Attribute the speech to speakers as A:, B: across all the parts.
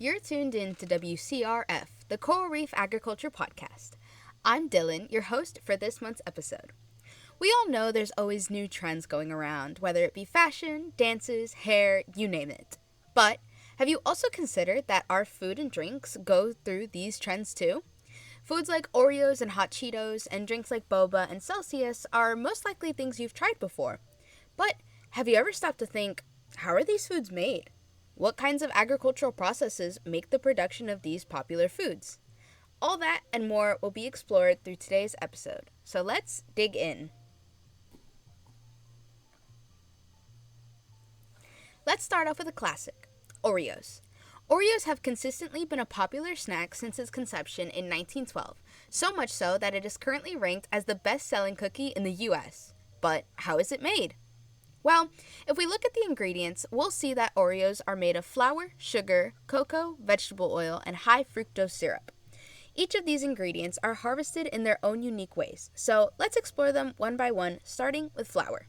A: You're tuned in to WCRF, the Coral Reef Agriculture Podcast. I'm Dylan, your host for this month's episode. We all know there's always new trends going around, whether it be fashion, dances, hair, you name it. But have you also considered that our food and drinks go through these trends too? Foods like Oreos and hot Cheetos and drinks like boba and Celsius are most likely things you've tried before. But have you ever stopped to think, how are these foods made? What kinds of agricultural processes make the production of these popular foods? All that and more will be explored through today's episode. So let's dig in. Let's start off with a classic, Oreos. Oreos have consistently been a popular snack since its conception in 1912, so much so that it is currently ranked as the best-selling cookie in the US. But how is it made? Well, if we look at the ingredients, we'll see that Oreos are made of flour, sugar, cocoa, vegetable oil, and high fructose syrup. Each of these ingredients are harvested in their own unique ways, so let's explore them one by one, starting with flour.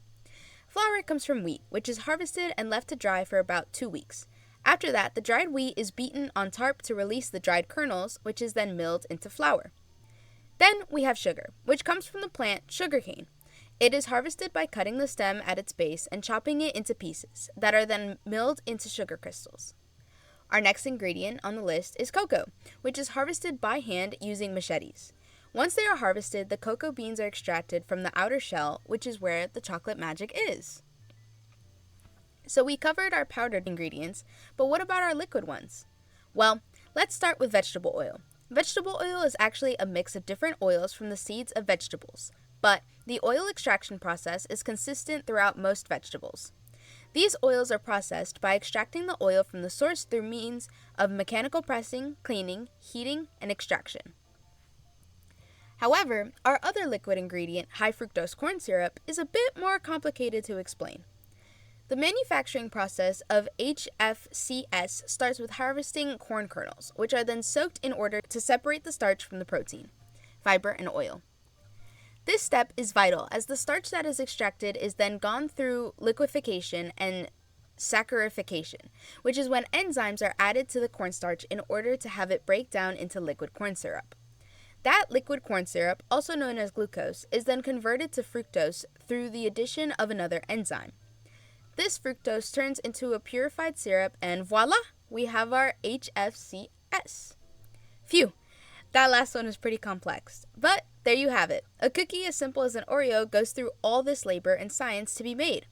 A: Flour comes from wheat, which is harvested and left to dry for about 2 weeks. After that, the dried wheat is beaten on tarp to release the dried kernels, which is then milled into flour. Then we have sugar, which comes from the plant sugarcane. It is harvested by cutting the stem at its base and chopping it into pieces that are then milled into sugar crystals. Our next ingredient on the list is cocoa, which is harvested by hand using machetes. Once they are harvested, the cocoa beans are extracted from the outer shell, which is where the chocolate magic is. So we covered our powdered ingredients, but what about our liquid ones? Well, let's start with vegetable oil. Vegetable oil is actually a mix of different oils from the seeds of vegetables, but the oil extraction process is consistent throughout most vegetables. These oils are processed by extracting the oil from the source through means of mechanical pressing, cleaning, heating, and extraction. However, our other liquid ingredient, high fructose corn syrup, is a bit more complicated to explain. The manufacturing process of HFCS starts with harvesting corn kernels, which are then soaked in order to separate the starch from the protein, fiber, and oil. This step is vital as the starch that is extracted is then gone through liquefaction and saccharification, which is when enzymes are added to the cornstarch in order to have it break down into liquid corn syrup. That liquid corn syrup, also known as glucose, is then converted to fructose through the addition of another enzyme. This fructose turns into a purified syrup and voila, we have our HFCS. Phew, that last one is pretty complex, but there you have it. A cookie as simple as an Oreo goes through all this labor and science to be made.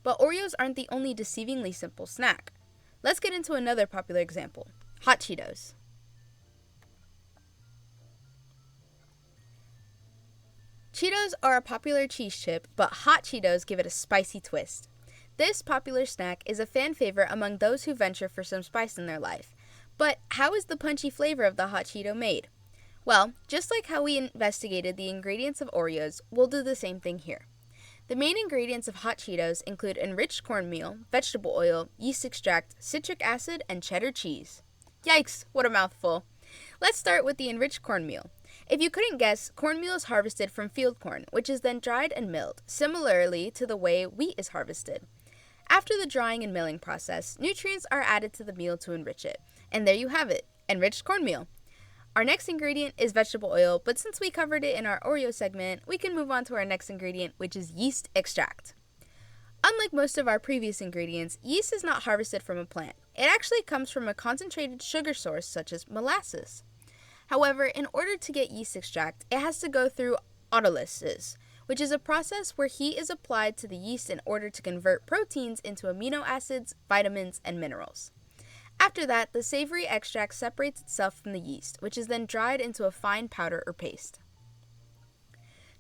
A: But Oreos aren't the only deceivingly simple snack. Let's get into another popular example, hot Cheetos. Cheetos are a popular cheese chip, but hot Cheetos give it a spicy twist. This popular snack is a fan favorite among those who venture for some spice in their life. But how is the punchy flavor of the hot Cheeto made? Well, just like how we investigated the ingredients of Oreos, we'll do the same thing here. The main ingredients of hot Cheetos include enriched cornmeal, vegetable oil, yeast extract, citric acid, and cheddar cheese. Yikes, what a mouthful. Let's start with the enriched cornmeal. If you couldn't guess, cornmeal is harvested from field corn, which is then dried and milled, similarly to the way wheat is harvested. After the drying and milling process, nutrients are added to the meal to enrich it. And there you have it, enriched cornmeal. Our next ingredient is vegetable oil, but since we covered it in our Oreo segment, we can move on to our next ingredient, which is yeast extract. Unlike most of our previous ingredients, yeast is not harvested from a plant. It actually comes from a concentrated sugar source such as molasses. However, in order to get yeast extract, it has to go through autolysis, which is a process where heat is applied to the yeast in order to convert proteins into amino acids, vitamins, and minerals. After that, the savory extract separates itself from the yeast, which is then dried into a fine powder or paste.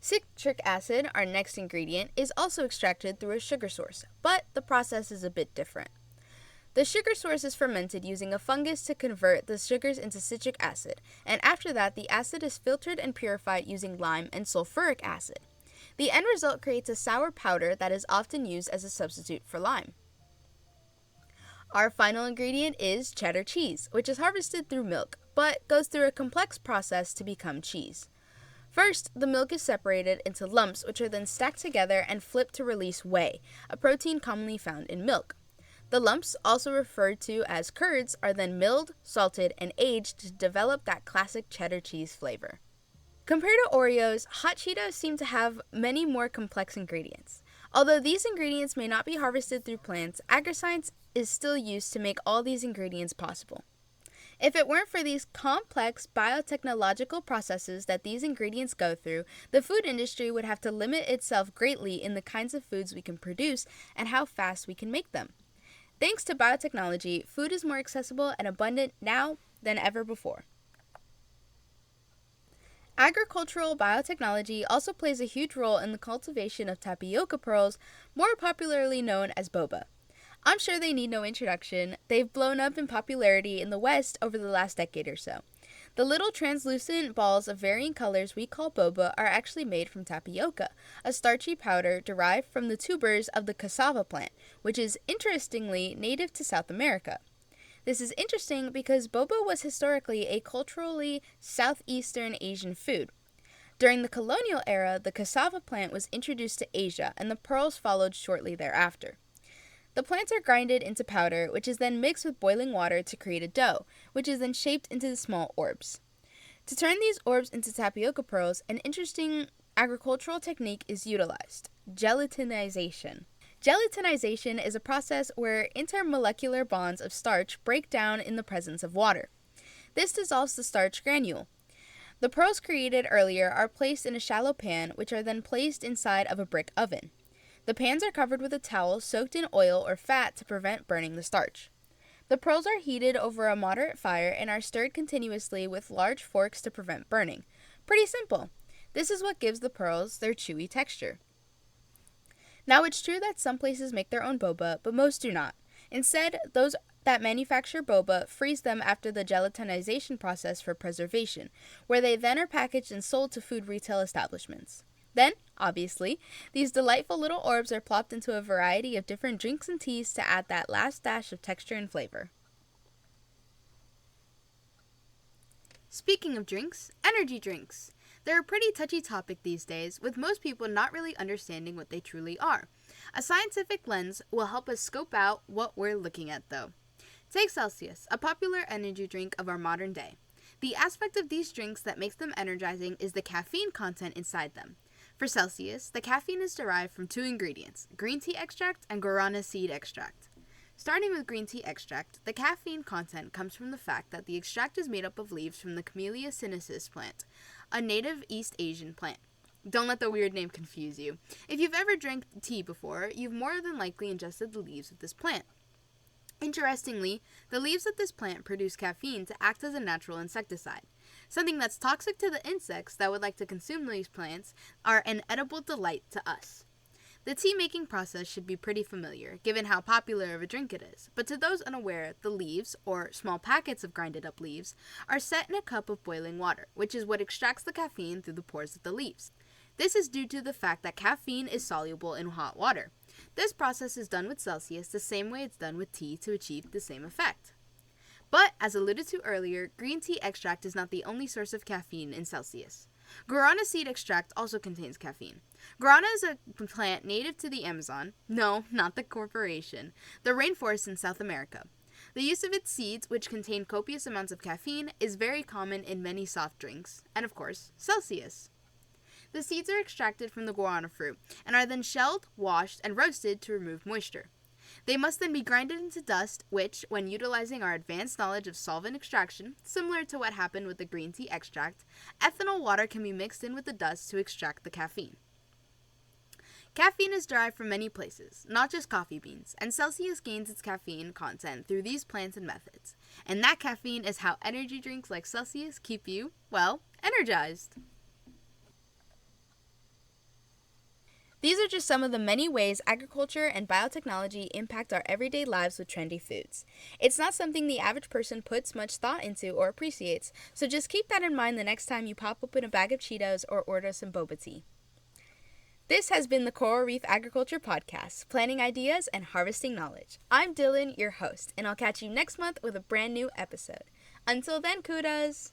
A: Citric acid, our next ingredient, is also extracted through a sugar source, but the process is a bit different. The sugar source is fermented using a fungus to convert the sugars into citric acid, and after that, the acid is filtered and purified using lime and sulfuric acid. The end result creates a sour powder that is often used as a substitute for lime. Our final ingredient is cheddar cheese, which is harvested through milk, but goes through a complex process to become cheese. First, the milk is separated into lumps, which are then stacked together and flipped to release whey, a protein commonly found in milk. The lumps, also referred to as curds, are then milled, salted, and aged to develop that classic cheddar cheese flavor. Compared to Oreos, hot Cheetos seem to have many more complex ingredients. Although these ingredients may not be harvested through plants, agriscience is still used to make all these ingredients possible. If it weren't for these complex biotechnological processes that these ingredients go through, the food industry would have to limit itself greatly in the kinds of foods we can produce and how fast we can make them. Thanks to biotechnology, food is more accessible and abundant now than ever before. Agricultural biotechnology also plays a huge role in the cultivation of tapioca pearls, more popularly known as boba. I'm sure they need no introduction. They've blown up in popularity in the West over the last decade or so. The little translucent balls of varying colors we call boba are actually made from tapioca, a starchy powder derived from the tubers of the cassava plant, which is interestingly native to South America. This is interesting because boba was historically a culturally Southeastern Asian food. During the colonial era, the cassava plant was introduced to Asia, and the pearls followed shortly thereafter. The plants are grinded into powder, which is then mixed with boiling water to create a dough, which is then shaped into small orbs. To turn these orbs into tapioca pearls, an interesting agricultural technique is utilized: gelatinization. Gelatinization is a process where intermolecular bonds of starch break down in the presence of water. This dissolves the starch granule. The pearls created earlier are placed in a shallow pan, which are then placed inside of a brick oven. The pans are covered with a towel soaked in oil or fat to prevent burning the starch. The pearls are heated over a moderate fire and are stirred continuously with large forks to prevent burning. Pretty simple. This is what gives the pearls their chewy texture. Now, it's true that some places make their own boba, but most do not. Instead, those that manufacture boba freeze them after the gelatinization process for preservation, where they then are packaged and sold to food retail establishments. Then, obviously, these delightful little orbs are plopped into a variety of different drinks and teas to add that last dash of texture and flavor. Speaking of drinks, energy drinks. They're a pretty touchy topic these days, with most people not really understanding what they truly are. A scientific lens will help us scope out what we're looking at, though. Take Celsius, a popular energy drink of our modern day. The aspect of these drinks that makes them energizing is the caffeine content inside them. For Celsius, the caffeine is derived from two ingredients: green tea extract and guarana seed extract. Starting with green tea extract, the caffeine content comes from the fact that the extract is made up of leaves from the Camellia sinensis plant, a native East Asian plant. Don't let the weird name confuse you. If you've ever drank tea before, you've more than likely ingested the leaves of this plant. Interestingly, the leaves of this plant produce caffeine to act as a natural insecticide. Something that's toxic to the insects that would like to consume these plants are an edible delight to us. The tea-making process should be pretty familiar, given how popular of a drink it is, but to those unaware, the leaves, or small packets of grinded up leaves, are set in a cup of boiling water, which is what extracts the caffeine through the pores of the leaves. This is due to the fact that caffeine is soluble in hot water. This process is done with Celsius the same way it's done with tea to achieve the same effect. But, as alluded to earlier, green tea extract is not the only source of caffeine in Celsius. Guarana seed extract also contains caffeine. Guarana is a plant native to the Amazon, no, not the corporation, the rainforest in South America. The use of its seeds, which contain copious amounts of caffeine, is very common in many soft drinks, and of course, Celsius. The seeds are extracted from the guarana fruit and are then shelled, washed, and roasted to remove moisture. They must then be grinded into dust, which, when utilizing our advanced knowledge of solvent extraction, similar to what happened with the green tea extract, ethanol water can be mixed in with the dust to extract the caffeine. Caffeine is derived from many places, not just coffee beans, and Celsius gains its caffeine content through these plants and methods. And that caffeine is how energy drinks like Celsius keep you, well, energized. These are just some of the many ways agriculture and biotechnology impact our everyday lives with trendy foods. It's not something the average person puts much thought into or appreciates, so just keep that in mind the next time you pop open a bag of Cheetos or order some boba tea. This has been the Coral Reef Agriculture Podcast, planting ideas and harvesting knowledge. I'm Dylan, your host, and I'll catch you next month with a brand new episode. Until then, kudos!